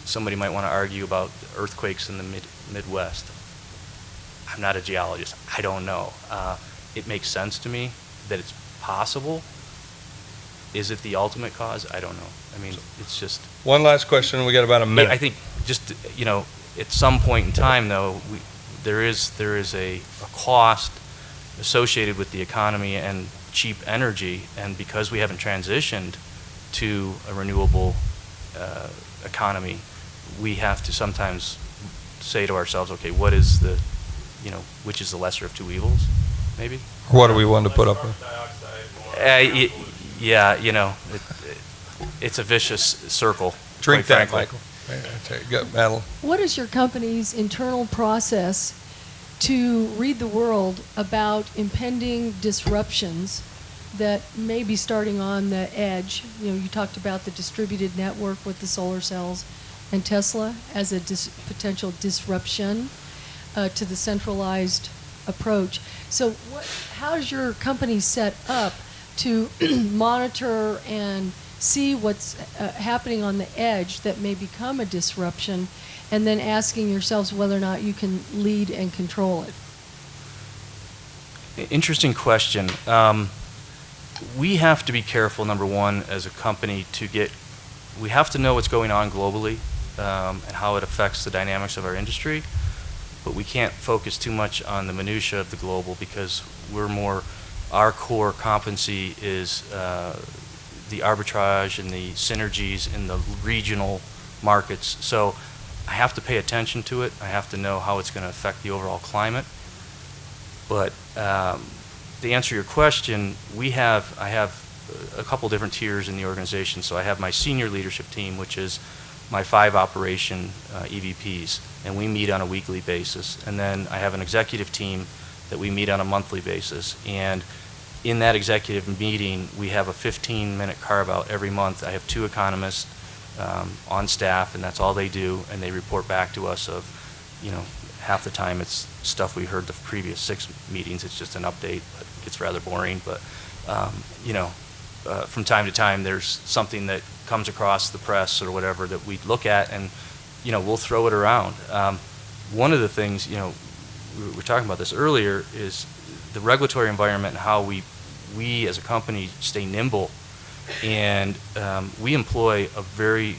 Somebody might want to argue about earthquakes in the Midwest. I'm not a geologist. I don't know. It makes sense to me that it's possible. Is it the ultimate cause? I don't know. I mean, it's just. One last question. We got about a minute. I think just at some point in time, though, there is a cost associated with the economy and cheap energy, and because we haven't transitioned to a renewable economy, we have to sometimes say to ourselves, okay, what is which is the lesser of two evils, maybe? What do we want to put up with? It's a vicious circle. Drink quite that, frankly. Michael. Got Madeline. What is your company's internal process to read the world about impending disruptions that may be starting on the edge? You talked about the distributed network with the solar cells and Tesla as a potential disruption to the centralized approach. So how is your company set up to monitor and see what's happening on the edge that may become a disruption, and then asking yourselves whether or not you can lead and control it? Interesting question. We have to be careful, number one, as a company, we have to know what's going on globally and how it affects the dynamics of our industry, but we can't focus too much on the minutia of the global, because our core competency is the arbitrage and the synergies in the regional markets. So I have to pay attention to it. I have to know how it's going to affect the overall climate. But to answer your question, I have a couple different tiers in the organization. So I have my senior leadership team, which is my 5 operation EVPs, and we meet on a weekly basis. And then I have an executive team that we meet on a monthly basis. And in that executive meeting, we have a 15-minute carve-out every month. I have 2 economists on staff, and that's all they do, and they report back to us of, half the time it's stuff we heard the previous 6 meetings. It's just an update, but it gets rather boring. But, from time to time, there's something that comes across the press or whatever that we look at, and, we'll throw it around. One of the things, we were talking about this earlier, is the regulatory environment and how we as a company stay nimble. And we employ a very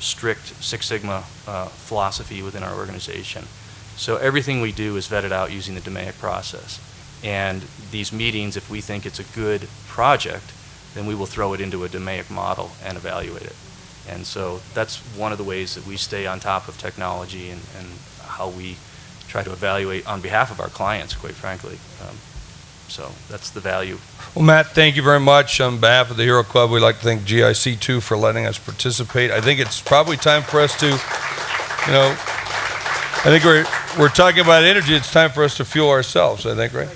strict Six Sigma philosophy within our organization. So everything we do is vetted out using the DMAIC process. And these meetings, if we think it's a good project, then we will throw it into a DMAIC model and evaluate it. And so that's one of the ways that we stay on top of technology and how we try to evaluate on behalf of our clients, quite frankly. So that's the value. Well, Matt, thank you very much. On behalf of the Hero Club, we'd like to thank GIC too for letting us participate. I think it's probably time for us to, I think we're talking about energy. It's time for us to fuel ourselves, I think, right?